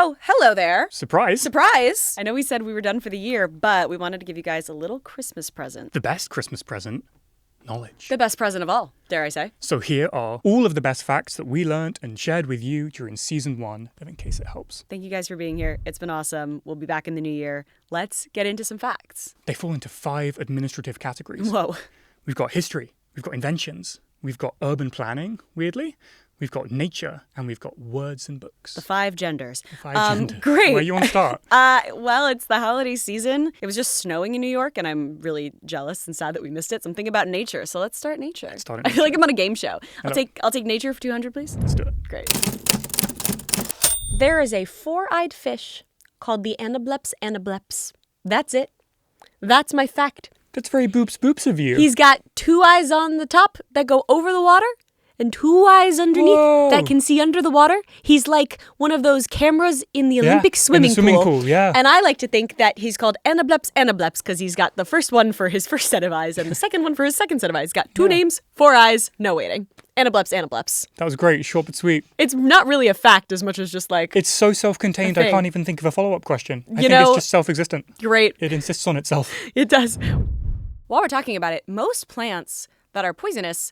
Oh, hello there. Surprise. Surprise! I know we said we were done for the year, but we wanted to give you guys a little Christmas present. The best Christmas present, knowledge. The best present of all, dare I say. So here are all of the best facts that we learned and shared with you during season 1 of In Case It Helps. Thank you guys for being here. It's been awesome. We'll be back in the new year. Let's get into some facts. They fall into 5 administrative categories. Whoa. We've got history, we've got inventions, we've got urban planning, weirdly, we've got nature, and we've got words and books. The 5 genders. The 5 genders. Great. Where you want to start? Well, it's the holiday season. It was just snowing in New York, and I'm really jealous and sad that we missed it. So I'm thinking about nature. So let's start nature. Let's start I feel like I'm on a game show. I'll take nature for 200, please. Let's do it. Great. There is a 4-eyed fish called the Anableps. That's it. That's my fact. That's very boops of you. He's got 2 eyes on the top that go over the water and 2 eyes underneath that can see under the water. He's like one of those cameras in the Olympic swimming pool. Yeah. And I like to think that he's called Anableps because he's got the first one for his first set of eyes and the second one for his second set of eyes. He's got 2 names, 4 eyes, no waiting. Anableps. That was great, short but sweet. It's not really a fact as much as just like... It's so self-contained, I can't even think of a follow-up question. I think it's just self-existent. Great. It insists on itself. It does. While we're talking about it, most plants that are poisonous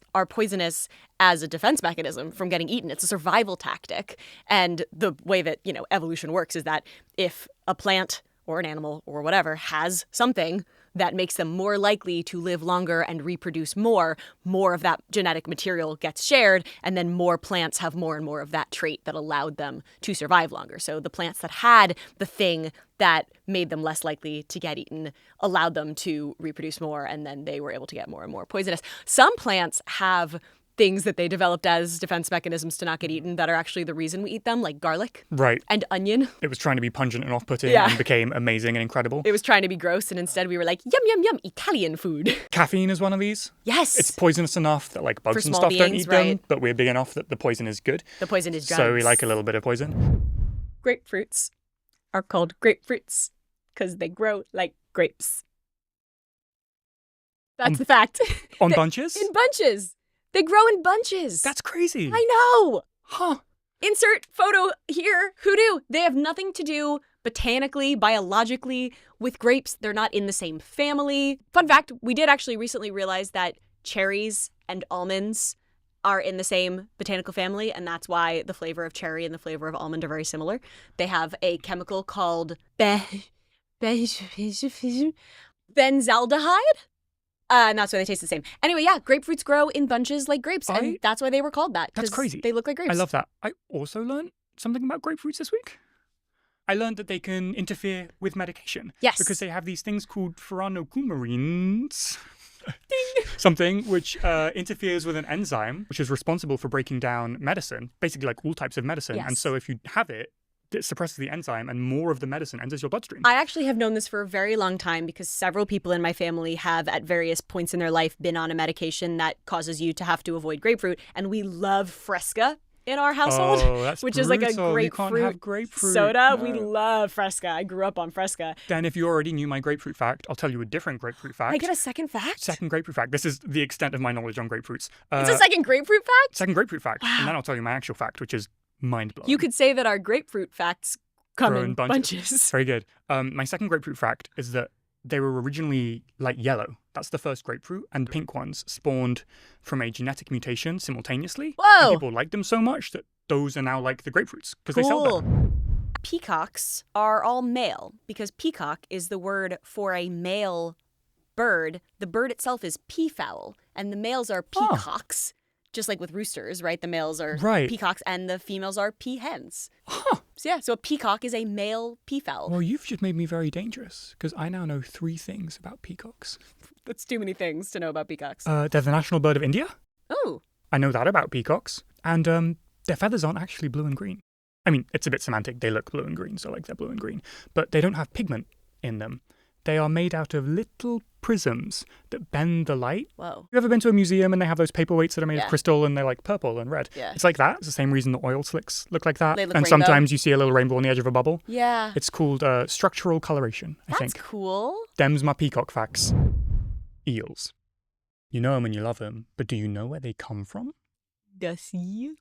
as a defense mechanism from getting eaten. It's a survival tactic. And the way that, evolution works is that if a plant or an animal or whatever has something that makes them more likely to live longer and reproduce more of that genetic material gets shared, and then more plants have more and more of that trait that allowed them to survive longer. So the plants that had the thing that made them less likely to get eaten allowed them to reproduce more, and then they were able to get more and more poisonous. Some plants have things that they developed as defense mechanisms to not get eaten that are actually the reason we eat them, like garlic. Right. And onion. It was trying to be pungent and off-putting and became amazing and incredible. It was trying to be gross, and instead we were like, yum, yum, yum, Italian food. Caffeine is one of these. Yes. It's poisonous enough that bugs and stuff don't eat them, but we're big enough that the poison is good. The poison is drugs. So we like a little bit of poison. Grapefruits are called grapefruits because they grow like grapes. That's the fact. On bunches? In bunches. They grow in bunches. That's crazy. I know. Huh. Insert photo here. Who knew? They have nothing to do botanically, biologically with grapes. They're not in the same family. Fun fact, we did actually recently realize that cherries and almonds are in the same botanical family, and that's why the flavor of cherry and the flavor of almond are very similar. They have a chemical called benzaldehyde. And that's why they taste the same. Anyway, grapefruits grow in bunches like grapes, and that's why they were called that. That's crazy. They look like grapes. I love that. I also learned something about grapefruits this week. I learned that they can interfere with medication. Yes. Because they have these things called furanocoumarins. Something which interferes with an enzyme, which is responsible for breaking down medicine, basically like all types of medicine. Yes. And so if you have it, it suppresses the enzyme and more of the medicine enters your bloodstream. I actually have known this for a very long time because several people in my family have at various points in their life been on a medication that causes you to have to avoid grapefruit. And we love Fresca in our household, which is like a grapefruit soda. No. We love Fresca. I grew up on Fresca. Then if you already knew my grapefruit fact, I'll tell you a different grapefruit fact. I get a second fact? Second grapefruit fact. This is the extent of my knowledge on grapefruits. It's a second grapefruit fact? Second grapefruit fact. Wow. And then I'll tell you my actual fact, which is mind-blowing. You could say that our grapefruit facts come in bunches. Very good. My second grapefruit fact is that they were originally yellow. That's the first grapefruit. And pink ones spawned from a genetic mutation simultaneously. Whoa! And people liked them so much that those are now like the grapefruits because they sell them. Peacocks are all male because peacock is the word for a male bird. The bird itself is peafowl, and the males are peacocks. Just like with roosters, right? The males are peacocks and the females are peahens. Huh. So a peacock is a male peafowl. Well, you've just made me very dangerous because I now know 3 things about peacocks. That's too many things to know about peacocks. They're the national bird of India. Oh. I know that about peacocks. And their feathers aren't actually blue and green. I mean, it's a bit semantic. They look blue and green, so they're blue and green. But they don't have pigment in them. They are made out of little prisms that bend the light. Whoa. You ever been to a museum and they have those paperweights that are made of crystal and they're purple and red? Yeah. It's like that. It's the same reason the oil slicks look like that. They look and rainbow. Sometimes you see a little rainbow on the edge of a bubble. Yeah. It's called structural coloration, I think. That's cool. Them's my peacock facts. Eels. You know them and you love them, but do you know where they come from? The sea?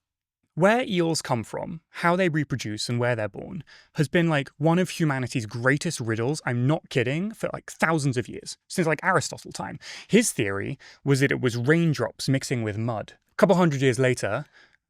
Where eels come from, how they reproduce and where they're born has been like one of humanity's greatest riddles, I'm not kidding, for like thousands of years, since like Aristotle time. His theory was that it was raindrops mixing with mud. A couple hundred years later,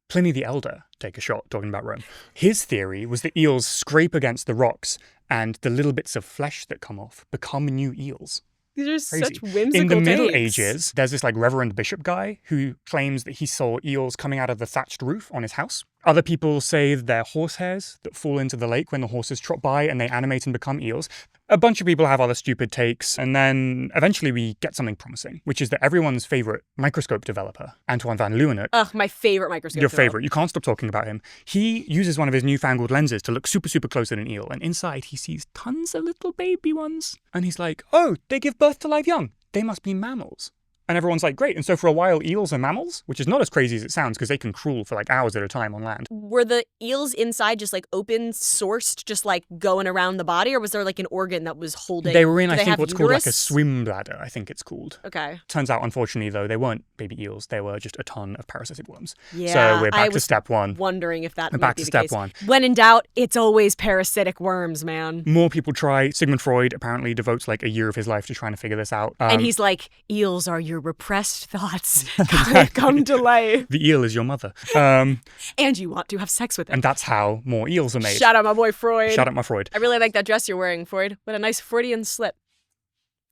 Pliny the Elder, take a shot talking about Rome, his theory was that eels scrape against the rocks and the little bits of flesh that come off become new eels. These are Crazy. such whimsical In the Middle takes. Ages, there's this like Reverend Bishop guy who claims that he saw eels coming out of the thatched roof on his house. Other people say they're horsehairs that fall into the lake when the horses trot by and they animate and become eels. A bunch of people have other stupid takes, and then eventually we get something promising, which is that everyone's favourite microscope developer, Antoine van Leeuwenhoek. Ugh, my favorite microscope. Your favourite. You can't stop talking about him. He uses one of his newfangled lenses to look super, super close at an eel, and inside he sees tons of little baby ones. And he's like, oh, they give birth to live young. They must be mammals. And everyone's like, great. And so for a while, eels are mammals, which is not as crazy as it sounds because they can crawl for like hours at a time on land. Were the eels inside just like open sourced, just like going around the body, or was there like an organ that was holding? They were in, I they think, have what's called like a uterus? swim bladder, I think it's called. Okay. Turns out, unfortunately, though, they weren't baby eels. They were just a ton of parasitic worms. Yeah. So we're back I to was step one. wondering if that We're might back be to the step case. one. When in doubt, it's always parasitic worms, man. More people try. Sigmund Freud apparently devotes like a year of his life to trying to figure this out. And he's like, eels are your repressed thoughts Exactly. come to life. The eel is your mother. And you want to have sex with it. And that's how more eels are made. Shout out my boy Freud. Shout out my Freud. I really like that dress you're wearing, Freud. What a nice Freudian slip.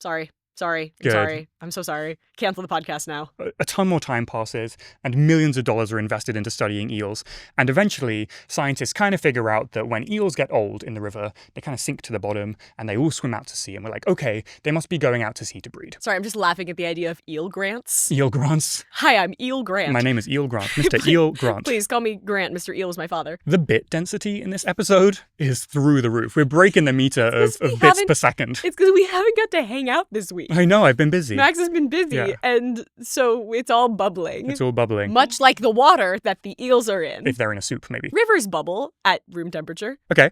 Sorry. I'm Good. sorry. I'm so sorry. Cancel the podcast now. A ton more time passes and millions of dollars are invested into studying eels. And eventually, scientists kind of figure out that when eels get old in the river, they kind of sink to the bottom and they all swim out to sea. And we're like, okay, they must be going out to sea to breed. Sorry, I'm just laughing at the idea of eel grants. Eel Grants. Hi, I'm Eel Grant. My name is Eel Grant. Mr. Eel Grant. Please call me Grant. Mr. Eel is my father. The bit density in this episode is through the roof. We're breaking the meter of bits per second. It's because we haven't got to hang out this week. I know, I've been busy. Max has been busy, Yeah. and so it's all bubbling. It's all bubbling. Much like the water that the eels are in. If they're in a soup, maybe. Rivers bubble at room temperature. Okay,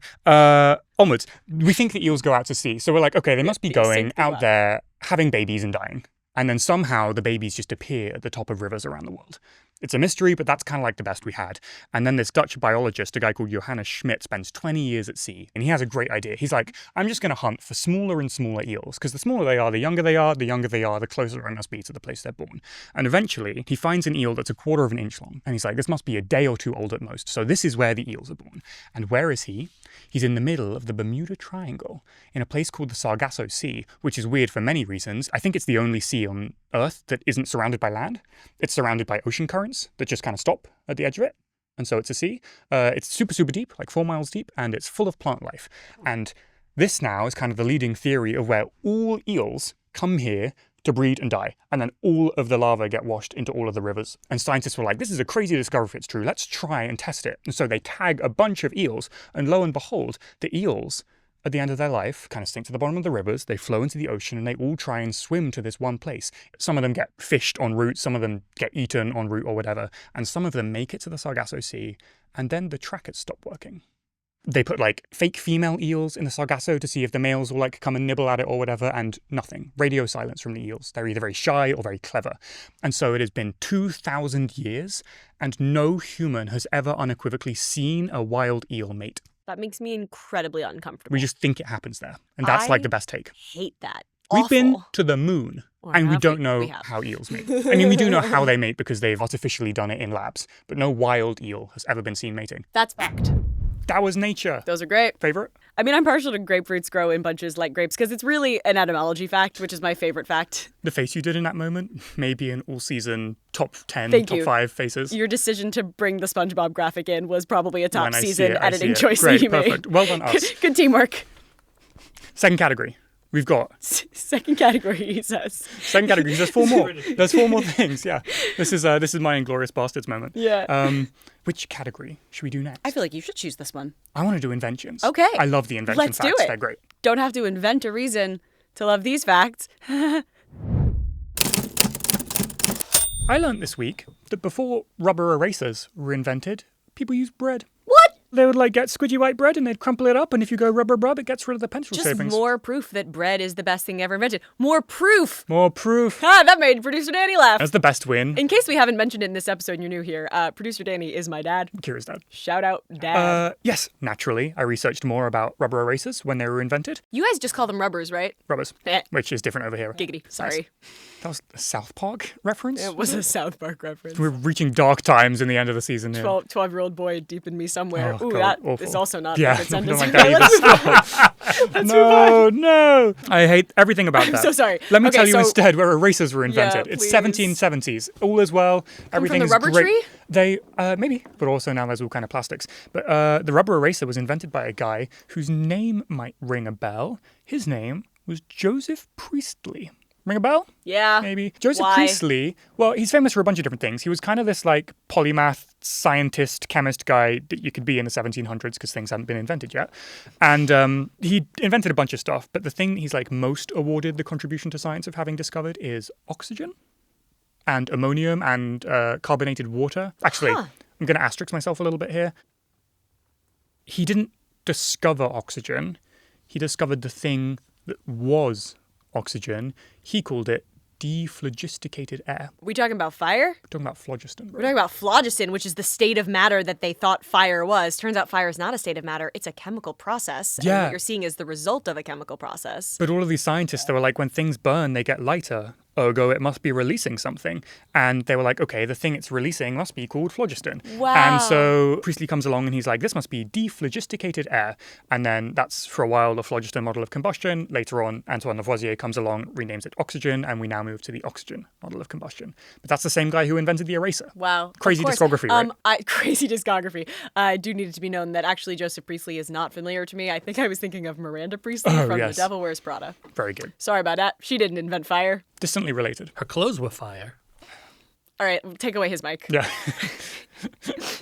onwards. We think the eels go out to sea, so we're like, okay, they must be going sink them out up. there having babies and dying. And then somehow the babies just appear at the top of rivers around the world. It's a mystery, but that's kind of like the best we had. And then this Dutch biologist, a guy called Johannes Schmidt, spends 20 years at sea, and he has a great idea. He's like, I'm just going to hunt for smaller and smaller eels, because the smaller they are, the younger they are, the closer I must be to the place they're born. And eventually, he finds an eel that's 1/4 of an inch long, and he's like, this must be a day or two old at most. So this is where the eels are born. And where is he? He's in the middle of the Bermuda Triangle, in a place called the Sargasso Sea, which is weird for many reasons. I think it's the only sea on Earth that isn't surrounded by land. It's surrounded by ocean currents that just kind of stop at the edge of it. And so it's a sea. It's super, super deep, like 4 miles deep, and it's full of plant life. And this now is kind of the leading theory of where all eels come here to breed and die. And then all of the larvae get washed into all of the rivers. And scientists were like, this is a crazy discovery if it's true. Let's try and test it. And so they tag a bunch of eels. And lo and behold, the eels, at the end of their life, kind of sink to the bottom of the rivers, they flow into the ocean, and they all try and swim to this one place. Some of them get fished en route, some of them get eaten en route or whatever, and some of them make it to the Sargasso Sea, and then the trackers stop working. They put like fake female eels in the Sargasso to see if the males will like come and nibble at it or whatever, and nothing. Radio silence from the eels. They're either very shy or very clever. And so it has been 2,000 years, and no human has ever unequivocally seen a wild eel mate. That makes me incredibly uncomfortable. We just think it happens there. And that's like the best take. Hate that. We've been Awful. to the moon, Or and we have don't we? know We have. how eels mate. I mean, we do know how they mate because they've artificially done it in labs, but no wild eel has ever been seen mating. That's fact. That was nature. Those are great. Favorite? I mean, I'm partial to grapefruits grow in bunches like grapes because it's really an etymology fact, which is my favorite fact. The face you did in that moment, maybe an all-season top 10, Thank top you. 5 faces. Your decision to bring the SpongeBob graphic in was probably a top When I see season it, I editing see it. choice Great, that you perfect. made. Well done, us. Good teamwork. Second category. We've got Second category, he says. second category. There's 4 more. There's 4 more things. Yeah, this is my Inglourious Bastards moment. Yeah. Which category should we do next? I feel like you should choose this one. I want to do inventions. Okay. I love the invention Let's do facts. it. They're great. Don't have to invent a reason to love these facts. I learned this week that before rubber erasers were invented, people used bread. What? they would like get squidgy white bread and they'd crumple it up, and if you go rub, it gets rid of the pencil Just shavings. more proof that bread is the best thing ever invented. More proof! More proof. That made producer Danny laugh. That's the best win. In case we haven't mentioned it in this episode and you're new here, producer Danny is my dad. Kira's dad. Shout out, Dad. Yes, naturally, I researched more about rubber erasers when they were invented. You guys just call them rubbers, right? Rubbers, Eh. which is different over here. Giggity. Sorry. That was a South Park reference? It was a South Park reference. We're reaching dark times in the end of the season here. 12-year-old boy deep in me somewhere. Oh, Ooh, God, that awful. is also not Yeah, a good don't sentence. like that either. No. I hate everything about that. I'm so sorry. Let me Okay, tell you so- instead where erasers were invented. Yeah, It's please. 1770s. All is well. Everything the is rubber great. tree? They, maybe, but also now there's all kind of plastics. But the rubber eraser was invented by a guy whose name might ring a bell. His name was Joseph Priestley. Ring a bell? Yeah. Maybe. Joseph Why? Priestley, well, he's famous for a bunch of different things. He was kind of this like polymath, scientist, chemist guy that you could be in the 1700s because things hadn't been invented yet. And he invented a bunch of stuff, but the thing he's like most awarded the contribution to science of having discovered is oxygen and ammonium and carbonated water. Actually, I'm going to asterisk myself a little bit here. He didn't discover oxygen. He discovered the thing that was oxygen. He called it dephlogisticated air. We talking about fire? We're talking about phlogiston. We're talking about phlogiston, which is the state of matter that they thought fire was. Turns out fire is not a state of matter. It's a chemical process. And Yeah. what you're seeing is the result of a chemical process. But all of these scientists, they were like, when things burn, they get lighter. Ergo, it must be releasing something. And they were like, okay, the thing it's releasing must be called phlogiston. Wow. And so Priestley comes along and he's like, this must be dephlogisticated air. And then that's, for a while, the phlogiston model of combustion. Later on, Antoine Lavoisier comes along, renames it oxygen, and we now move to the oxygen model of combustion. But that's the same guy who invented the eraser. Wow. Of Crazy course. discography, right? Crazy discography. I do need it to be known that actually Joseph Priestley is not familiar to me. I think I was thinking of Miranda Priestley from yes. The Devil Wears Prada. Very good. Sorry about that. She didn't invent fire. Distantly related. Her clothes were fire. All right, take away his mic. Yeah.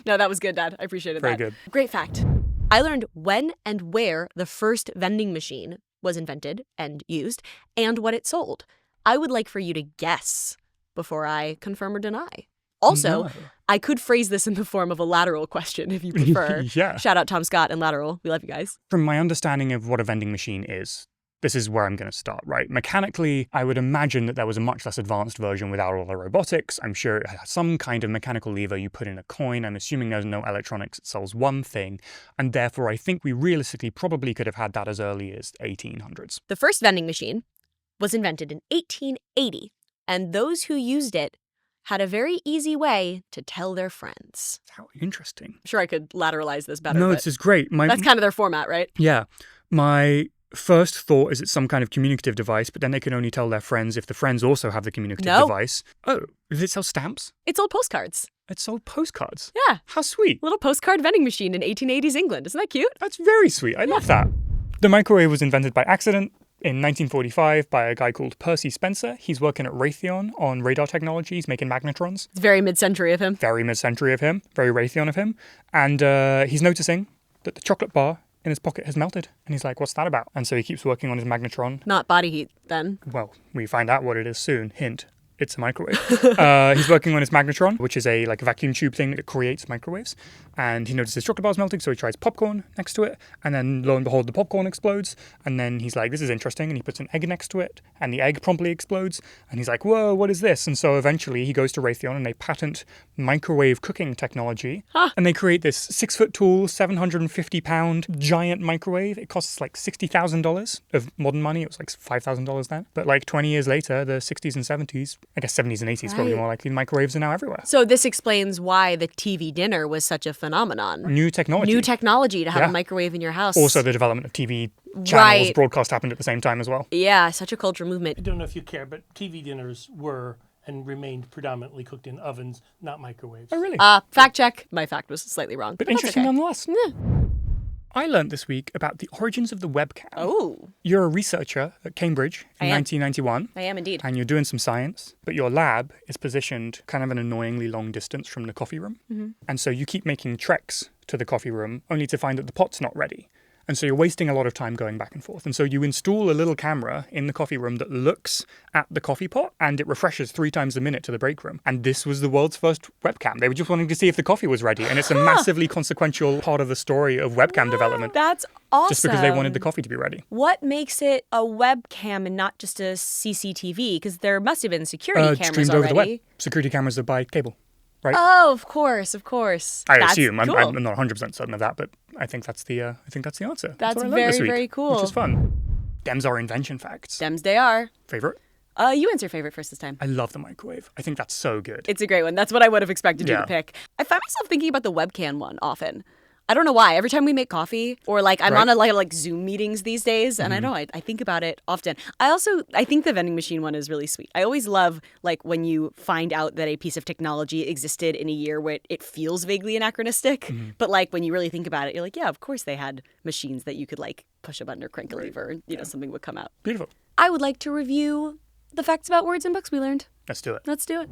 No, that was good, Dad. I appreciated Very that. good. Great fact. I learned when and where the first vending machine was invented and used and what it sold. I would like for you to guess before I confirm or deny. Also, No. I could phrase this in the form of a lateral question if you prefer. Yeah. Shout out Tom Scott and Lateral. We love you guys. From my understanding of what a vending machine is, this is where I'm going to start, right? Mechanically, I would imagine that there was a much less advanced version without all the robotics. I'm sure it has some kind of mechanical lever. You put in a coin. I'm assuming there's no electronics. It solves one thing. And therefore, I think we realistically probably could have had that as early as 1800s. The first vending machine was invented in 1880, and those who used it had a very easy way to tell their friends. How interesting. I'm sure I could lateralize this better. No, but this is great. that's kind of their format, right? Yeah. My first thought is it's some kind of communicative device, but then they can only tell their friends if the friends also have the communicative No. device. Oh, did it sell stamps? It's old postcards. It sold postcards. Yeah. How sweet. Little postcard vending machine in 1880s England. Isn't that cute? That's very sweet. I love that. The microwave was invented by accident in 1945 by a guy called Percy Spencer. He's working at Raytheon on radar technologies, making magnetrons. It's very mid-century of him. Very mid-century of him, very Raytheon of him. And he's noticing that the chocolate bar in his pocket has melted. And he's like, what's that about? And so he keeps working on his magnetron. Not body heat, then. Well, we find out what it is soon. Hint. It's a microwave. He's working on his magnetron, which is a vacuum tube thing that creates microwaves. And he notices chocolate bar's melting, so he tries popcorn next to it. And then, lo and behold, the popcorn explodes. And then he's like, this is interesting. And he puts an egg next to it. And the egg promptly explodes. And he's like, whoa, what is this? And so eventually he goes to Raytheon and they patent microwave cooking technology. And they create this 6-foot tall, 750-pound giant microwave. It costs like $60,000 of modern money. It was like $5,000 then. But like 20 years later, the 60s and 70s, I guess 70s and 80s probably Right. more likely, microwaves are now everywhere. So this explains why the TV dinner was such a phenomenon. New technology. New technology to have Yeah. a microwave in your house. Also, the development of TV channels, Right. broadcast happened at the same time as well. Yeah, such a culture movement. I don't know if you care, but TV dinners were and remained predominantly cooked in ovens, not microwaves. Oh, really? Fact check. My fact was slightly wrong. but that's interesting okay. nonetheless. I learned this week about the origins of the webcam. Oh, You're a researcher at Cambridge in I am. 1991. I am indeed. And you're doing some science, but your lab is positioned kind of an annoyingly long distance from the coffee room. Mm-hmm. And so you keep making treks to the coffee room only to find that the pot's not ready. And so you're wasting a lot of time going back and forth. And so you install a little camera in the coffee room that looks at the coffee pot and it refreshes 3 times a minute to the break room. And this was the world's first webcam. They were just wanting to see if the coffee was ready. And it's a massively consequential part of the story of webcam development. That's awesome. Just because they wanted the coffee to be ready. What makes it a webcam and not just a CCTV? Because there must have been security cameras streamed already. over the web. Security cameras are by cable. Right? Oh, of course. I That's assume. cool. I'm not 100% certain of that, but I think that's the answer. That's what I learned very, this week, very cool. Which is fun. Dems are invention facts. Dems they are. Favorite? You answer favorite first this time. I love the microwave. I think that's so good. It's a great one. That's what I would have expected you to pick. I find myself thinking about the webcam one often. I don't know why. Every time we make coffee or like I'm on a lot of like Zoom meetings these days and I know I think about it often. I think the vending machine one is really sweet. I always love like when you find out that a piece of technology existed in a year where it feels vaguely anachronistic. But like when you really think about it, you're like, yeah, of course they had machines that you could like push a button or crank a lever and you know something would come out. Beautiful. I would like to review the facts about words and books we learned. Let's do it. Let's do it.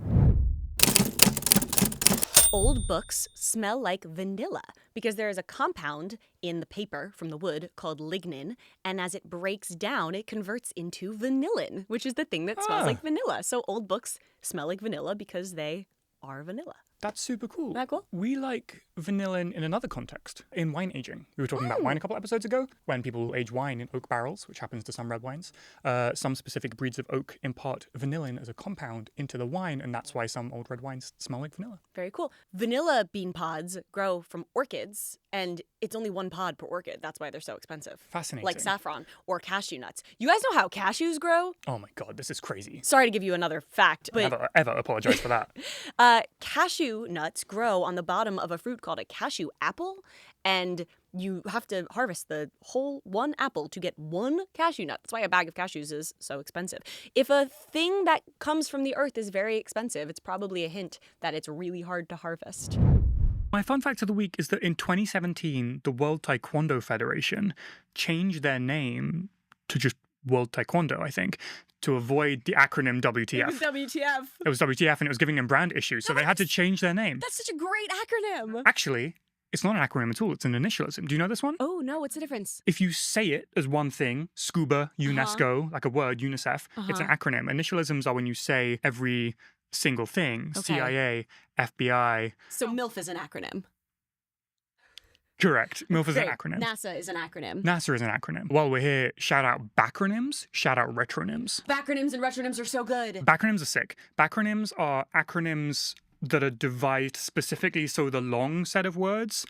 Old books smell like vanilla because there is a compound in the paper from the wood called lignin, and as it breaks down, it converts into vanillin, which is the thing that smells like vanilla. So old books smell like vanilla because they are vanilla. That's super cool. Isn't that cool? We like vanillin in another context, in wine aging. We were talking about wine a couple episodes ago, when people age wine in oak barrels, which happens to some red wines. Some specific breeds of oak impart vanillin as a compound into the wine, and that's why some old red wines smell like vanilla. Very cool. Vanilla bean pods grow from orchids, and it's only one pod per orchid. That's why they're so expensive. Fascinating. Like saffron or cashew nuts. You guys know how cashews grow? Oh my god, this is crazy. Sorry to give you another fact, but Never ever apologize for that. cashew nuts grow on the bottom of a fruit called a cashew apple, and you have to harvest the whole one apple to get one cashew nut. That's why a bag of cashews is so expensive. If a thing that comes from the earth is very expensive, it's probably a hint that it's really hard to harvest. My fun fact of the week is that in 2017, the World Taekwondo Federation changed their name to just World Taekwondo, I think, to avoid the acronym WTF. It was WTF. It was WTF and it was giving them brand issues, so they had to change their name. That's such a great acronym. Actually, it's not an acronym at all, it's an initialism. Do you know this one? Oh, no, what's the difference? If you say it as one thing, scuba, UNESCO, like a word, UNICEF, it's an acronym. Initialisms are when you say every single thing, Okay. CIA, FBI. So MILF is an acronym. Correct. MILF is an Great. acronym. NASA is an acronym. NASA is an acronym. While we're here, shout out backronyms, shout out retronyms. Backronyms and retronyms are so good. Backronyms are sick. Backronyms are acronyms that are devised specifically so the long set of words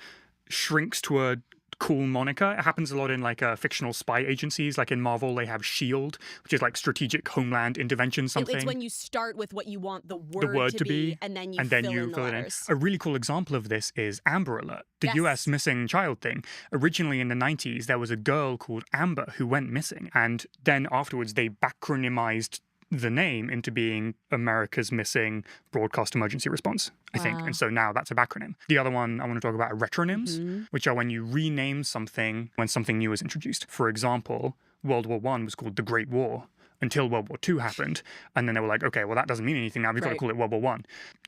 shrinks to a cool moniker. It happens a lot in like fictional spy agencies. Like in Marvel, they have SHIELD, which is like Strategic Homeland Intervention something. It's when you start with what you want the word to be, and then you fill in the letters. A really cool example of this is Amber Alert, the US missing child thing. Originally in the 90s, there was a girl called Amber who went missing. And then afterwards, they bacronymized the name into being America's Missing Broadcast Emergency Response, I think. And so now that's a backronym. The other one I want to talk about are retronyms, which are when you rename something when something new is introduced. For example, World War I was called the Great War until World War II happened. And then they were like, okay, well, that doesn't mean anything now. We've got to call it World War I.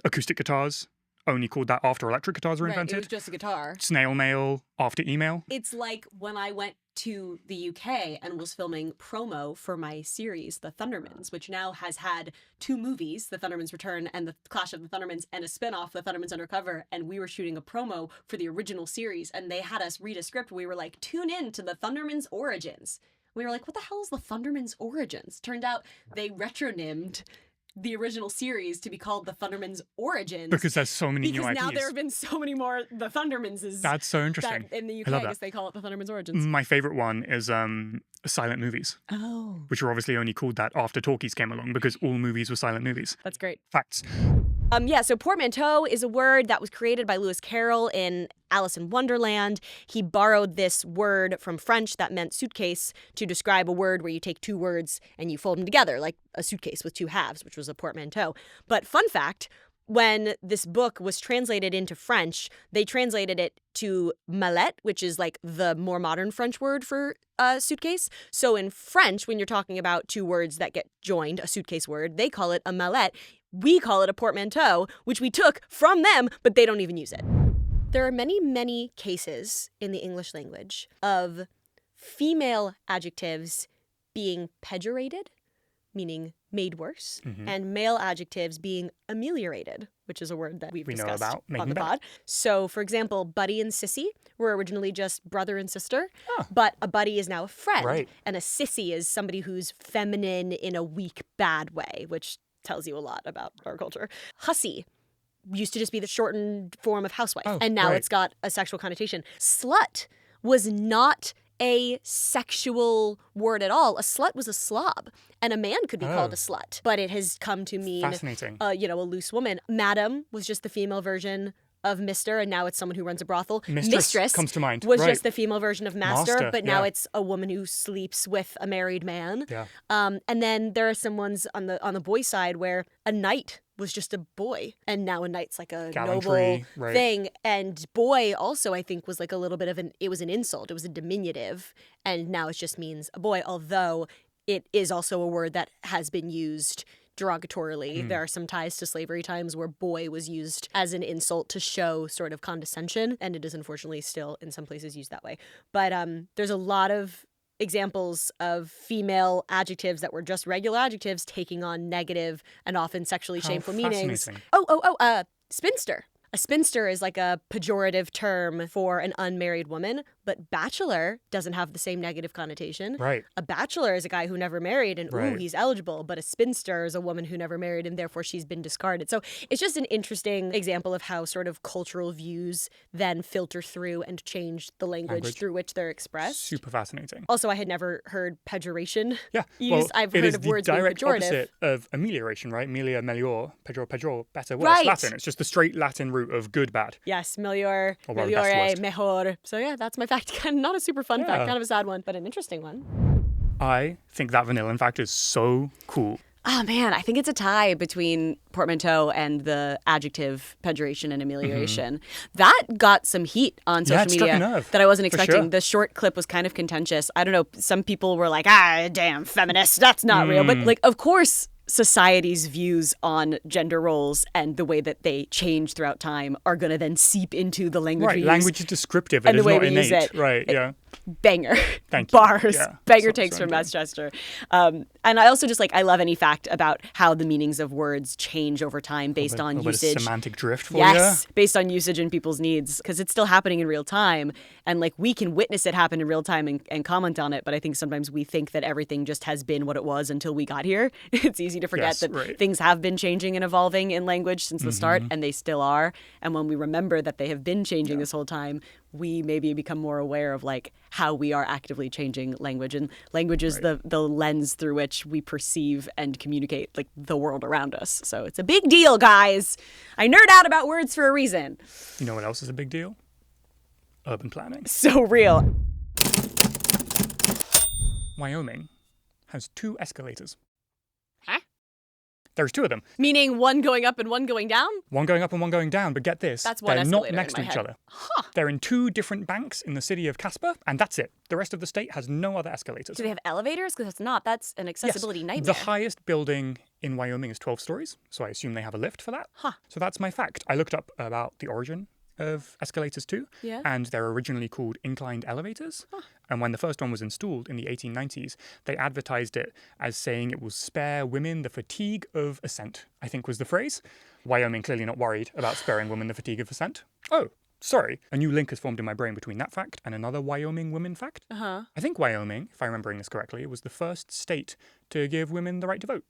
Acoustic guitars, only called that after electric guitars were invented. It was just a guitar. Snail mail after email. It's like when I went to the UK and was filming promo for my series, The Thundermans, which now has had 2 movies, The Thundermans Return and The Clash of the Thundermans, and a spin-off, The Thundermans Undercover, and we were shooting a promo for the original series, and they had us read a script. We were like, tune in to The Thundermans Origins. We were like, what the hell is The Thundermans Origins? Turned out they retronymed the original series to be called The Thundermans Origins. Because there's so many new IPs. Because now there have been so many more The Thundermans. That's so interesting. In the UK, I guess they call it The Thundermans Origins. My favorite one is silent movies. Oh. Which were obviously only called that after talkies came along because all movies were silent movies. That's great. Facts. So portmanteau is a word that was created by Lewis Carroll in Alice in Wonderland. He borrowed this word from French that meant suitcase to describe a word where you take 2 words and you fold them together, like a suitcase with 2 halves, which was a portmanteau. But fun fact, when this book was translated into French, they translated it to mallette, which is like the more modern French word for suitcase. So in French, when you're talking about 2 words that get joined, a suitcase word, they call it a mallette. We call it a portmanteau, which we took from them, but they don't even use it. There are many, many cases in the English language of female adjectives being pejorated, meaning made worse, and male adjectives being ameliorated, which is a word that we know discussed about on making the better. pod. So, for example, buddy and sissy were originally just brother and sister, but a buddy is now a friend, Right. and a sissy is somebody who's feminine in a weak, bad way, which tells you a lot about our culture. Hussy used to just be the shortened form of housewife, and now it's got a sexual connotation. Slut was not a sexual word at all. A slut was a slob, and a man could be called a slut, but it has come to mean Fascinating. a loose woman. Madam was just the female version of Mr., and now it's someone who runs a brothel. Mistress comes to mind. Was Right. just the female version of master, but now yeah. it's a woman who sleeps with a married man. Yeah. And then there are some ones on the boy side where a knight was just a boy, and now a knight's like a Gallantry, noble right. thing. And boy also, I think, was like a little bit of it was an insult. It was a diminutive, and now it just means a boy, although it is also a word that has been used derogatorily. There are some ties to slavery times where boy was used as an insult to show sort of condescension, and it is unfortunately still in some places used that way. But there's a lot of examples of female adjectives that were just regular adjectives taking on negative and often sexually shameful meanings. Fascinating. Spinster. A spinster is like a pejorative term for an unmarried woman, but bachelor doesn't have the same negative connotation. Right. A bachelor is a guy who never married and ooh, Right. he's eligible, but a spinster is a woman who never married and therefore she's been discarded. So it's just an interesting example of how sort of cultural views then filter through and change the language through which they're expressed. Super fascinating. Also, I had never heard pejoration Yeah. used. Well, I've it heard is of words the being direct pejorative. opposite of amelioration, right? Amelia, melior, pejor, better, worse. Right. Latin. It's just the straight Latin root of good, bad. Yes, melior, Or rather, best, meliore, worst. mejor. So yeah, that's my fact. Kind of not a super fun fact, Yeah. kind of a sad one, but an interesting one. I think that Vanillin fact is so cool. Oh man, I think it's a tie between portmanteau and the adjective pejoration and amelioration. That got some heat on social it struck a media nerve, that I wasn't for expecting. sure. The short clip was kind of contentious. I don't know, some people were like, damn, feminist, that's not real. But like, of course, society's views on gender roles and the way that they change throughout time are going to then seep into the language we Right. use. Language is descriptive. And It the is way not we innate. use it. Right. Yeah. Banger. Thank you. Bars. Yeah. Banger So- takes so from indeed. Westchester. And I also just I love any fact about how the meanings of words change over time based on A bit of usage. semantic drift for Yes, based on usage and people's needs, because it's still happening in real time. And we can witness it happen in real time and comment on it. But I think sometimes we think that everything just has been what it was until we got here. It's easy to forget Yes, that right. things have been changing and evolving in language since the start, and they still are. And when we remember that they have been changing this whole time, we maybe become more aware of how we are actively changing language. And language is the lens through which we perceive and communicate the world around us. So it's a big deal, guys. I nerd out about words for a reason. You know what else is a big deal? Urban planning. So real. Wyoming has 2 escalators. Huh? There's 2 of them. Meaning one going up and one going down? One going up and one going down, but get this. That's one they're not escalator next in to my each head. other. They're in 2 different banks in the city of Casper, and that's it. The rest of the state has no other escalators. Do they have elevators? Because that's an accessibility Yes. nightmare. The highest building in Wyoming is 12 stories, so I assume they have a lift for that. So that's my fact. I looked up about the origin of escalators too, Yeah. and they're originally called inclined elevators. And when the first one was installed in the 1890s, they advertised it as saying it will spare women the fatigue of ascent, I think was the phrase. Wyoming clearly not worried about sparing women the fatigue of ascent. Oh, sorry. A new link has formed in my brain between that fact and another Wyoming women fact. Uh-huh. I think Wyoming, if I'm remembering this correctly, was the first state to give women the right to vote.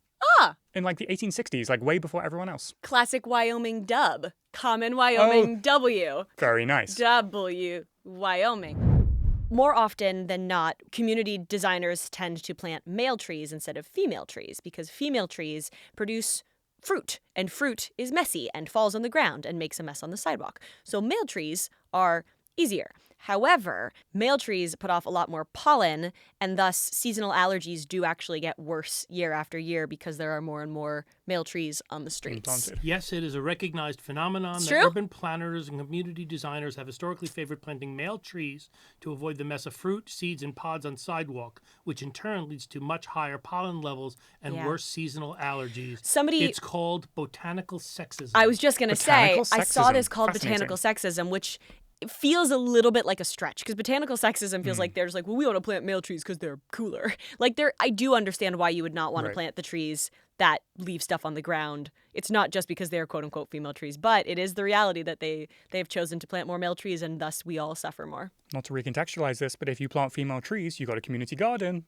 In the 1860s, way before everyone else. Classic Wyoming dub. Common Wyoming W. Very nice. W. Wyoming. More often than not, community designers tend to plant male trees instead of female trees because female trees produce fruit, and fruit is messy and falls on the ground and makes a mess on the sidewalk. So male trees are easier. However, male trees put off a lot more pollen, and thus seasonal allergies do actually get worse year after year because there are more and more male trees on the streets. Implanted. Yes, it is a recognized phenomenon It's that true. urban planners and community designers have historically favored planting male trees to avoid the mess of fruit, seeds, and pods on sidewalk, which in turn leads to much higher pollen levels and Yeah. worse seasonal allergies. Somebody- It's called botanical sexism. I was just going to say, Botanical I saw this sexism. called Fascinating. botanical sexism, which it feels a little bit like a stretch because botanical sexism feels like they're just like, well, we want to plant male trees because they're cooler. Like, I do understand why you would not want to plant the trees that leave stuff on the ground. It's not just because they're quote unquote female trees, but it is the reality that they've chosen to plant more male trees and thus we all suffer more. Not to recontextualize this, but if you plant female trees, you got a community garden.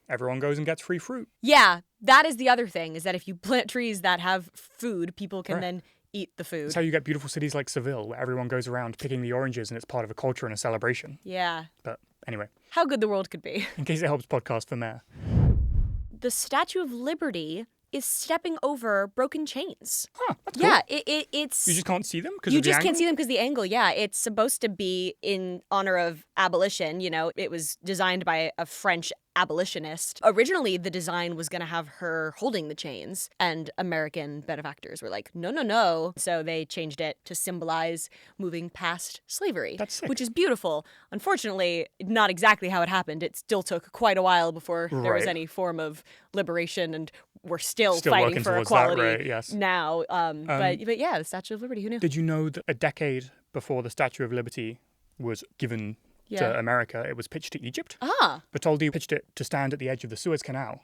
Everyone goes and gets free fruit. Yeah, that is the other thing, is that if you plant trees that have food, people can then eat the food. That's how you get beautiful cities like Seville, where everyone goes around picking the oranges and it's part of a culture and a celebration. Yeah. But anyway. How good the world could be. In case it helps podcast for mayor. The Statue of Liberty is stepping over broken chains. Huh, that's cool. Yeah, it's... You just can't see them because You of the just angle? can't see them because the angle, yeah. It's supposed to be in honor of abolition, you know. It was designed by a French abolitionist. Originally, the design was going to have her holding the chains, and American benefactors were like, no, no, no. So they changed it to symbolize moving past slavery. That's sick. Which is beautiful. Unfortunately, not exactly how it happened. It still took quite a while before there was any form of liberation, and we're still fighting for equality now. But yeah, the Statue of Liberty, who knew? Did you know that a decade before the Statue of Liberty was given to America, it was pitched to Egypt? Bertoldi pitched it to stand at the edge of the Suez Canal,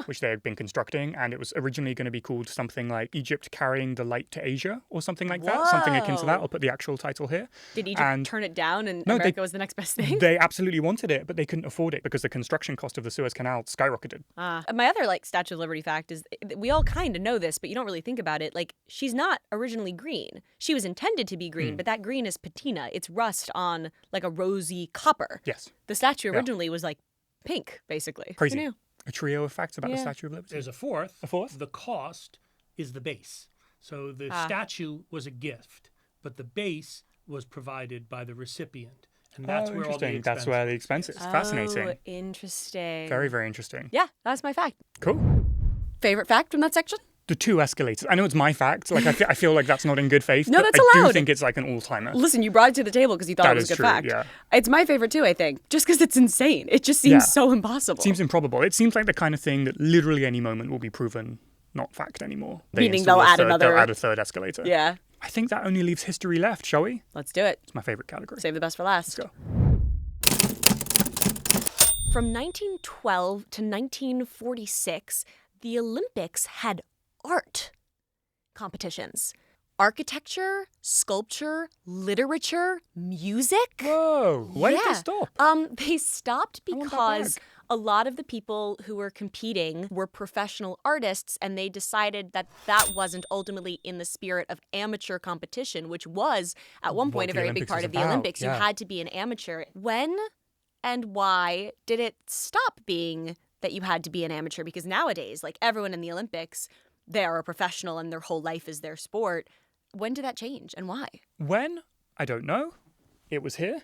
which they had been constructing, and it was originally going to be called something like Egypt Carrying the Light to Asia, or something like that, something akin to that. I'll put the actual title here. Did Egypt turn it down and America was the next best thing? They absolutely wanted it, but they couldn't afford it because the construction cost of the Suez Canal skyrocketed. My other Statue of Liberty fact is we all kind of know this, but you don't really think about it. Like, she's not originally green. She was intended to be green, but that green is patina. It's rust on like a rosy copper. Yes. The statue originally was like pink, basically. Crazy. Who knew? A trio of facts about the Statue of Liberty. There's a fourth. A fourth? The cost is the base. So the statue was a gift, but the base was provided by the recipient. And that's where all the expense That's where the expense is. Fascinating. Oh, interesting. Very, very interesting. Yeah, that's my fact. Cool. Favorite fact from that section? The two escalators. I know it's my fact. Like I feel like that's not in good faith. No, but that's I allowed. do think it's like an all-timer. Listen, you brought it to the table because you thought That it was is a good true, fact. yeah. It's my favorite too, I think. Just because it's insane. It just seems so impossible. It seems improbable. It seems like the kind of thing that literally any moment will be proven not fact anymore. Meaning they'll add a third escalator. Yeah. I think that only leaves history left, shall we? Let's do it. It's my favorite category. Save the best for last. Let's go. From 1912 to 1946, the Olympics had art competitions. Architecture, sculpture, literature, music. Whoa. Why did they stop? They stopped because a lot of the people who were competing were professional artists, and they decided that that wasn't ultimately in the spirit of amateur competition, which was, at one point, a very big part of the Olympics. You had to be an amateur. When and why did it stop being that you had to be an amateur? Because nowadays, like everyone in the Olympics, they are a professional and their whole life is their sport. When did that change and why? When? I don't know. It was here.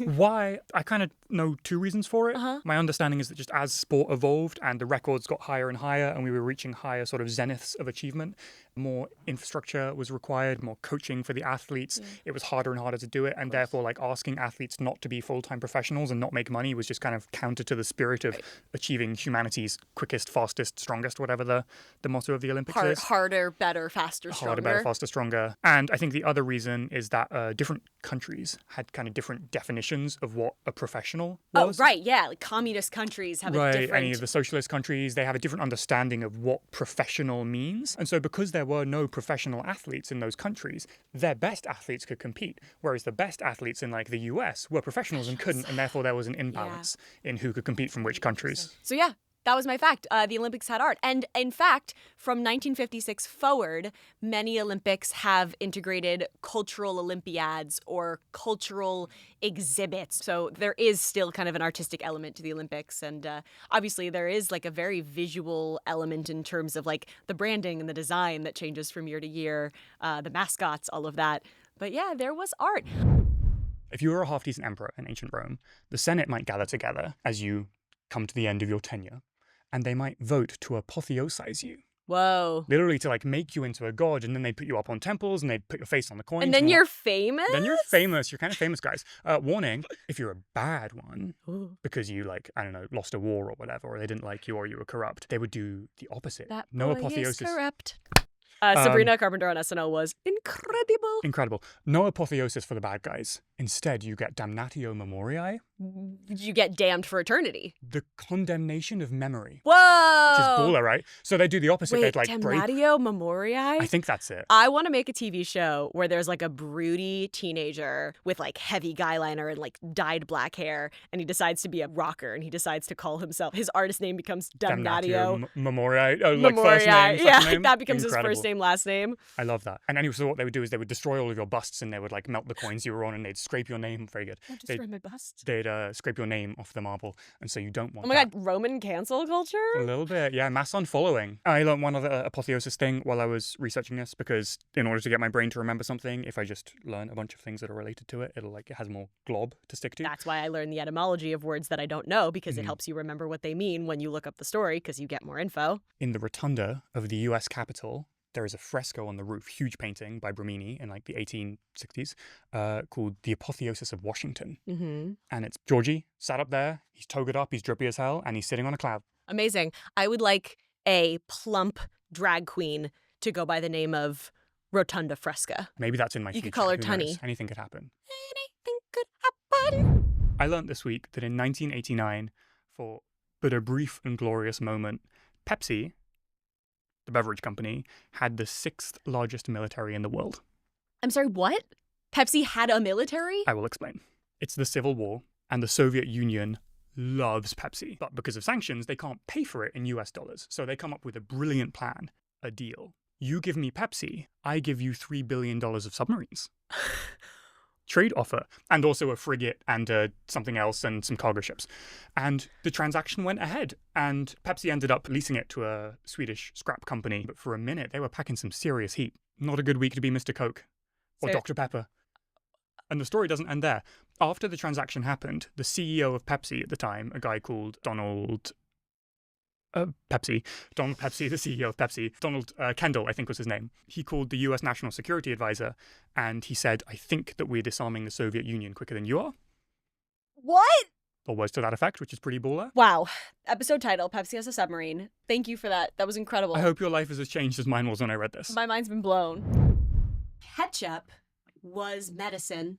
Why? I kind of know two reasons for it. My understanding is that just as sport evolved and the records got higher and higher and we were reaching higher sort of zeniths of achievement, more infrastructure was required, more coaching for the athletes. It was harder and harder to do it, and therefore like asking athletes not to be full-time professionals and not make money was just kind of counter to the spirit of achieving humanity's quickest, fastest, strongest, whatever the motto of the Olympics is. Harder, better, faster, stronger. Harder, better, faster, stronger. And I think the other reason is that different countries had kind of different definitions of what a professional was. Oh, right, yeah. Like communist countries have a different... Any of the socialist countries, they have a different understanding of what professional means. And so because there were no professional athletes in those countries, their best athletes could compete, whereas the best athletes in like the US were professionals and couldn't, and therefore there was an imbalance in who could compete from which countries. So yeah, that was my fact. The Olympics had art. And in fact, from 1956 forward, many Olympics have integrated cultural Olympiads or cultural exhibits. So there is still kind of an artistic element to the Olympics. And obviously there is like a very visual element in terms of like the branding and the design that changes from year to year, the mascots, all of that. But yeah, there was art. If you were a half-decent emperor in ancient Rome, the Senate might gather together as you come to the end of your tenure, and they might vote to apotheosize you. Whoa. Literally to like make you into a god, and then they put you up on temples and they put your face on the coins. And then you're famous? Then you're famous. You're kind of famous, guys. Warning, if you're a bad one, because you like, I don't know, lost a war or whatever, or they didn't like you or you were corrupt, they would do the opposite. That no boy apotheosis. is corrupt. Sabrina Carpenter on SNL was incredible. Incredible. No apotheosis for the bad guys. Instead, you get damnatio memoriae, You get damned for eternity. the condemnation of memory. Whoa! Which is baller, right? So they do the opposite. Wait, They'd like break. damnatio memoriae? I think that's it. I want to make a TV show where there's like a broody teenager with like heavy guy liner and like dyed black hair, and he decides to be a rocker, and he decides to call himself, his artist name becomes Damnatio memoriae. Oh, like first name, yeah, second name. that becomes Incredible. his first name, last name. I love that. And anyway, so what they would do is they would destroy all of your busts, and they would like melt the coins you were on, and they'd scrape your name. Very good. Don't destroy my bust. They'd scrape your name off the marble, and so you don't want Oh my that. god, Roman cancel culture? A little bit, yeah. Mass unfollowing. I learned one other apotheosis thing while I was researching this, because in order to get my brain to remember something, if I just learn a bunch of things that are related to it, it has more glob to stick to. That's why I learned the etymology of words that I don't know, because it helps you remember what they mean when you look up the story, because you get more info. In the rotunda of the US Capitol, there is a fresco on the roof, huge painting by Bramini in like the 1860s, called The Apotheosis of Washington. Mm-hmm. And it's Georgie sat up there, he's togered up, he's drippy as hell, and he's sitting on a cloud. Amazing. I would like a plump drag queen to go by the name of Rotunda Fresca. Maybe that's in my You future. could call her Who Tunny. knows? Anything could happen. Anything could happen. I learned this week that in 1989, for but a brief and glorious moment, Pepsi, the beverage company, had the 6th largest military in the world. I'm sorry, what? Pepsi had a military? I will explain. It's the Civil War, and the Soviet Union loves Pepsi. But because of sanctions, they can't pay for it in US dollars. So they come up with a brilliant plan, a deal. You give me Pepsi, I give you $3 billion of submarines. Trade offer, and also a frigate and something else and some cargo ships. And the transaction went ahead, and Pepsi ended up leasing it to a Swedish scrap company. But for a minute, they were packing some serious heat. Not a good week to be Mr. Coke or Dr. Pepper. And the story doesn't end there. After the transaction happened, the CEO of Pepsi at the time, a guy called Donald Pepsi, the CEO of Pepsi, Donald Kendall, I think was his name. He called the US National Security Advisor, and he said, I think that we're disarming the Soviet Union quicker than you are. What? Or words to that effect, which is pretty baller. Wow. Episode title, Pepsi has a submarine. Thank you for that. That was incredible. I hope your life is as changed as mine was when I read this. My mind's been blown. Ketchup was medicine.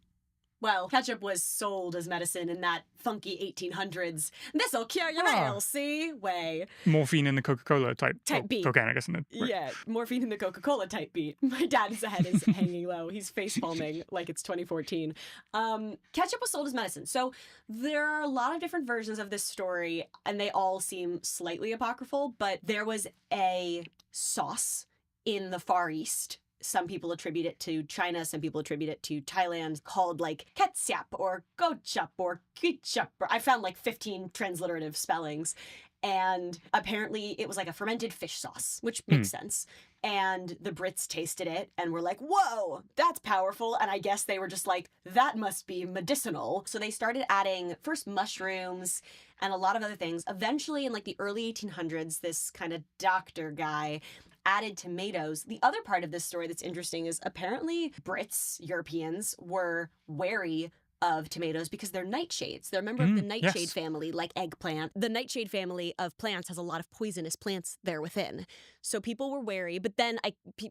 Well, ketchup was sold as medicine in that funky 1800s. This'll cure your ALC way. Morphine in the Coca-Cola type beat. Cocaine, I guess. Yeah, morphine in the Coca-Cola type beat. My dad's head is hanging low. He's face palming like it's 2014. Ketchup was sold as medicine. So there are a lot of different versions of this story, and they all seem slightly apocryphal, but there was a sauce in the Far East. Some people attribute it to China, some people attribute it to Thailand, called like ketchup or gochup or ketchup. I found like 15 transliterative spellings. And apparently it was like a fermented fish sauce, which makes sense. And the Brits tasted it and were like, whoa, that's powerful. And I guess they were just like, that must be medicinal. So they started adding first mushrooms and a lot of other things. Eventually, in like the early 1800s, this kind of doctor guy added tomatoes. The other part of this story that's interesting is apparently Brits, Europeans, were wary of tomatoes because they're nightshades. They're a member of the nightshade family, like eggplant. The nightshade family of plants has a lot of poisonous plants there within. So people were wary, but then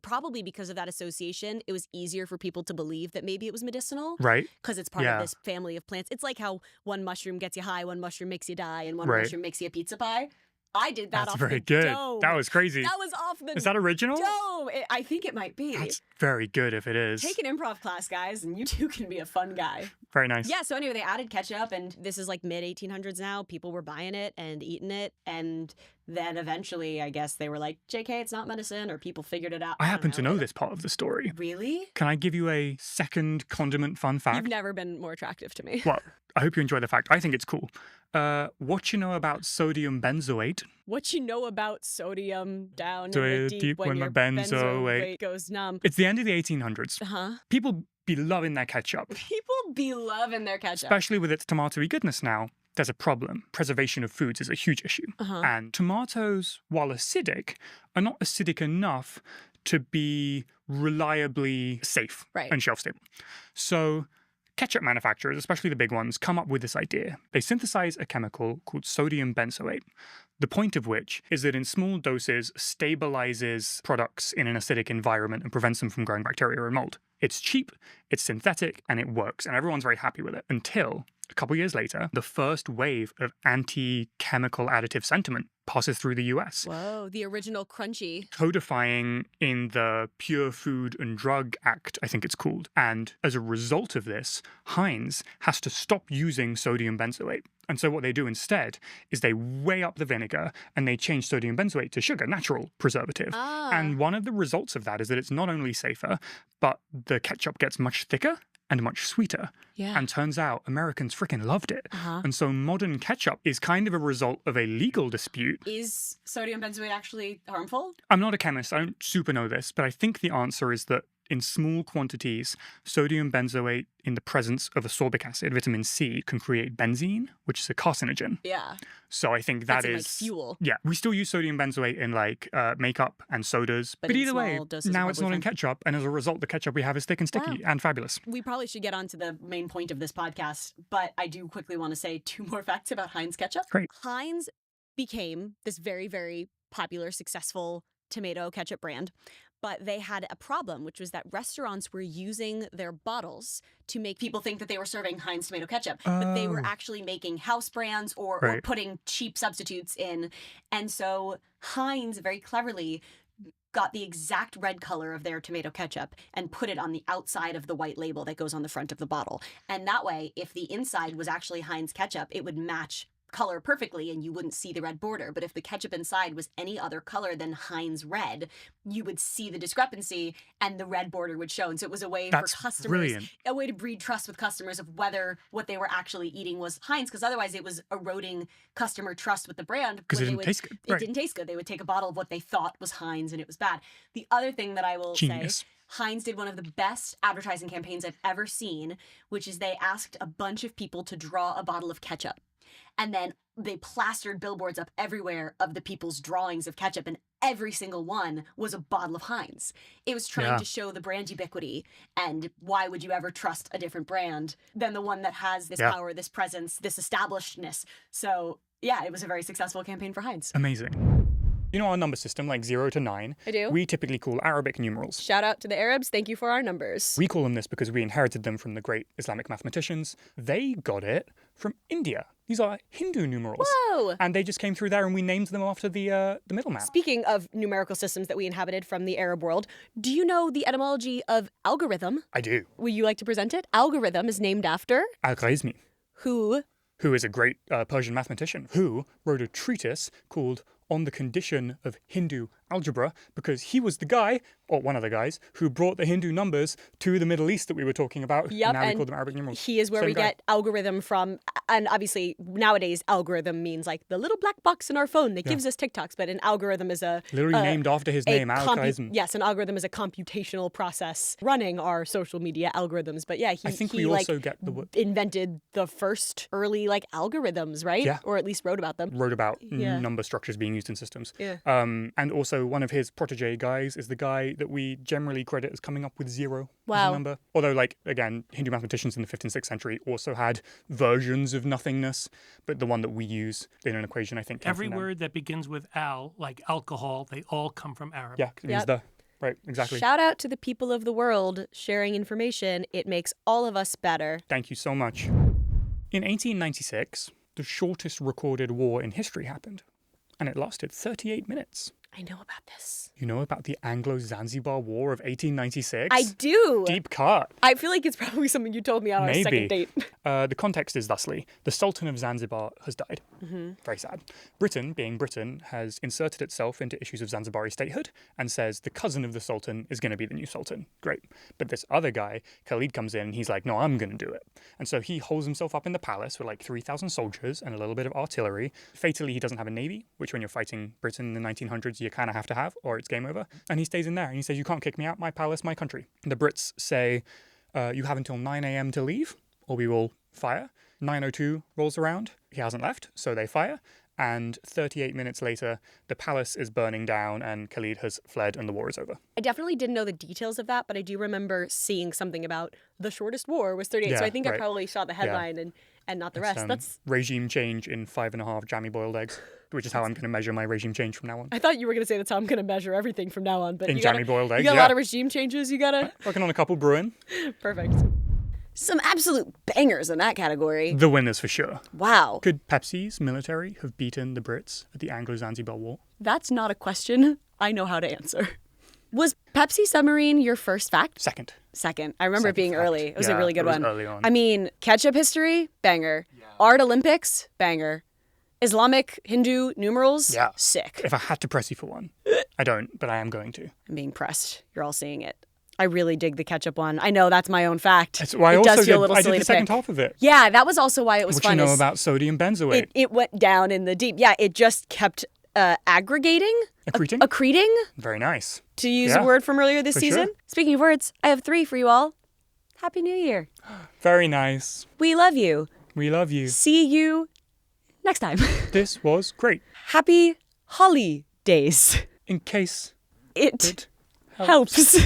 probably because of that association, it was easier for people to believe that maybe it was medicinal. Right. Because it's part of this family of plants. It's like how one mushroom gets you high, one mushroom makes you die, and one mushroom makes you a pizza pie. I did that off the dome. That's very good. That was crazy. That was off the Is that original? dome. I think it might be. That's very good if it is. Take an improv class, guys, and you too can be a fun guy. Very nice. Yeah, so anyway, they added ketchup, and this is like mid-1800s now. People were buying it and eating it, and then eventually, I guess, they were like, JK, it's not medicine, or people figured it out. I happen to know this part of the story. Really? Can I give you a second condiment fun fact? You've never been more attractive to me. Well, I hope you enjoy the fact. I think it's cool. What you know about sodium benzoate? What you know about sodium down So in the deep when your benzoate goes numb. It's the end of the 1800s. Uh-huh. People be loving their ketchup. People be loving their ketchup. Especially with its tomatoey goodness now. There's a problem. Preservation of foods is a huge issue. And tomatoes, while acidic, are not acidic enough to be reliably safe and shelf stable. So Ketchup manufacturers, especially the big ones, come up with this idea. They synthesize a chemical called sodium benzoate, the point of which is that in small doses stabilizes products in an acidic environment and prevents them from growing bacteria and mold. It's cheap, it's synthetic, and it works, and everyone's very happy with it until a couple years later, the first wave of anti-chemical additive sentiment passes through the US. Whoa, the original crunchy. Codifying in the Pure Food and Drug Act, I think it's called. And as a result of this, Heinz has to stop using sodium benzoate. And so what they do instead is they weigh up the vinegar and they change sodium benzoate to sugar, natural preservative. And one of the results of that is that it's not only safer, but the ketchup gets much thicker and much sweeter. Yeah. And turns out Americans freaking loved it. And so modern ketchup is kind of a result of a legal dispute. Is sodium benzoate actually harmful? I'm not a chemist, I don't super know this, but I think the answer is that in small quantities, sodium benzoate in the presence of ascorbic acid, vitamin C, can create benzene, which is a carcinogen. Yeah. So I think that is like fuel. Yeah, we still use sodium benzoate in like makeup and sodas, but in either way, small doses, now it's not probably in ketchup, and as a result, the ketchup we have is thick and sticky and fabulous. We probably should get on to the main point of this podcast, but I do quickly want to say 2 more facts about Heinz ketchup. Great. Heinz became this very, very popular, successful tomato ketchup brand, but they had a problem, which was that restaurants were using their bottles to make people think that they were serving Heinz tomato ketchup, but they were actually making house brands or putting cheap substitutes in. And so Heinz very cleverly got the exact red color of their tomato ketchup and put it on the outside of the white label that goes on the front of the bottle. And that way, if the inside was actually Heinz ketchup, it would match color perfectly and you wouldn't see the red border. But if the ketchup inside was any other color than Heinz red, you would see the discrepancy and the red border would show. And so it was a way for customers, a way to breed trust with customers of whether what they were actually eating was Heinz, because otherwise it was eroding customer trust with the brand. Because it didn't taste good. It didn't taste good. They would take a bottle of what they thought was Heinz and it was bad. The other thing that I will say, Heinz did one of the best advertising campaigns I've ever seen, which is they asked a bunch of people to draw a bottle of ketchup. And then they plastered billboards up everywhere of the people's drawings of ketchup, and every single one was a bottle of Heinz. It was trying to show the brand ubiquity, and why would you ever trust a different brand than the one that has this power, this presence, this establishedness. So, yeah, it was a very successful campaign for Heinz. Amazing. You know our number system, like 0 to 9? I do. We typically call Arabic numerals. Shout out to the Arabs. Thank you for our numbers. We call them this because we inherited them from the great Islamic mathematicians. They got it from India. These are Hindu numerals. Whoa! And they just came through there and we named them after the middleman. Speaking of numerical systems that we inhabited from the Arab world, do you know the etymology of algorithm? I do. Would you like to present it? Algorithm is named after... Al-Khwarizmi. Who is a great Persian mathematician who wrote a treatise called On the Condition of Hindu Algebra, because he was the guy, or one of the guys, who brought the Hindu numbers to the Middle East that we were talking about. Yep, and now we and call them Arabic numerals. he is where we get algorithm from. And obviously, nowadays, algorithm means like the little black box in our phone that gives us TikToks, but an algorithm is a... Literally named after his name, Al-Khwarizmi. Yes, an algorithm is a computational process running our social media algorithms. But yeah, I think we also get the word... invented the first early like algorithms, right? Yeah. Or at least wrote about them. Wrote about number structures being used in systems. Yeah. And also one of his protege guys is the guy that we generally credit as coming up with 0 as a number. Although, like, again, Hindu mathematicians in the 5th and 6th century also had versions of nothingness, but the one that we use in an equation, I think, came Every from them. word that begins with al, like alcohol, they all come from Arabic. Yeah, it means the. Right, exactly. Shout out to the people of the world sharing information. It makes all of us better. Thank you so much. In 1896, the shortest recorded war in history happened, and it lasted 38 minutes. I know about this. You know about the Anglo-Zanzibar War of 1896? I do. Deep cut. I feel like it's probably something you told me on our second date. The context is thusly. The Sultan of Zanzibar has died. Very sad. Britain, being Britain, has inserted itself into issues of Zanzibari statehood and says the cousin of the Sultan is going to be the new Sultan. Great. But this other guy, Khalid, comes in and he's like, no, I'm going to do it. And so he holds himself up in the palace with like 3,000 soldiers and a little bit of artillery. Fatally, he doesn't have a navy, which when you're fighting Britain in the 1900s, you kind of have to have, or it's game over. And he stays in there and he says, you can't kick me out, my palace, my country. The Brits say, you have until 9 a.m. to leave, or we will fire. 9:02 rolls around. He hasn't left, so they fire. and 38 minutes later, the palace is burning down and Khalid has fled and the war is over. I definitely didn't know the details of that, but I do remember seeing something about the shortest war was 38. So I think I probably saw the headline and not the rest. That's regime change in 5.5 jammy boiled eggs, which is how I'm going to measure my regime change from now on. I thought you were going to say that's how I'm going to measure everything from now on. But in jammy boiled eggs, you got a lot of regime changes you got to... Working on a couple brewing. Perfect. Some absolute bangers in that category. The winners for sure. Wow. Could Pepsi's military have beaten the Brits at the Anglo-Zanzibar War? That's not a question I know how to answer. Was Pepsi submarine your first fact? Second. I remember it being early. It was a really good one. Early on. I mean, ketchup history, banger. Yeah. Art Olympics, banger. Islamic, Hindu, numerals, sick. If I had to press you for one. I don't, but I am going to. I'm being pressed. You're all seeing it. I really dig the ketchup one. I know that's my own fact. That's why it does feel a little I silly did the to second pick. half of it. Yeah, that was also why it was fun. What you know about sodium benzoate? It went down in the deep. Yeah, it just kept aggregating. Accreting? Very nice. To use a word from earlier this season. Sure. Speaking of words, I have 3 for you all. Happy New Year. Very nice. We love you. We love you. See you next time. This was great. Happy holidays. In case it helps.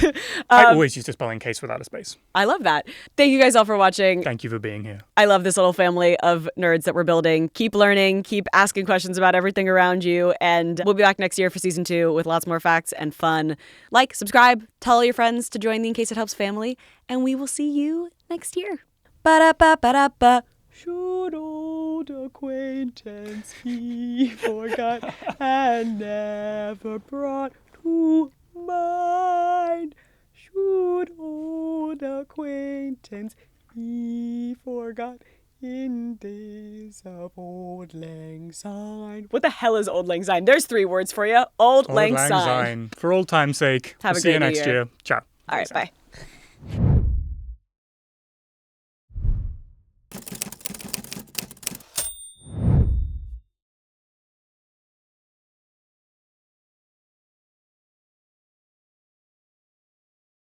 I always used to spell in case without a space. I love that. Thank you guys all for watching. Thank you for being here. I love this little family of nerds that we're building. Keep learning, keep asking questions about everything around you, and we'll be back next year for season 2 with lots more facts and fun. Like, subscribe, tell all your friends to join the In Case It Helps family, and we will see you next year. Ba-da-ba-ba-da-ba. Should old acquaintance he forgot and never brought to mind? Should old acquaintance he forgot in days of old lang syne? What the hell is old lang syne? There's 3 words for you. Old lang syne. For old time's sake. Have a see great you next year. year. Ciao. All right, bye.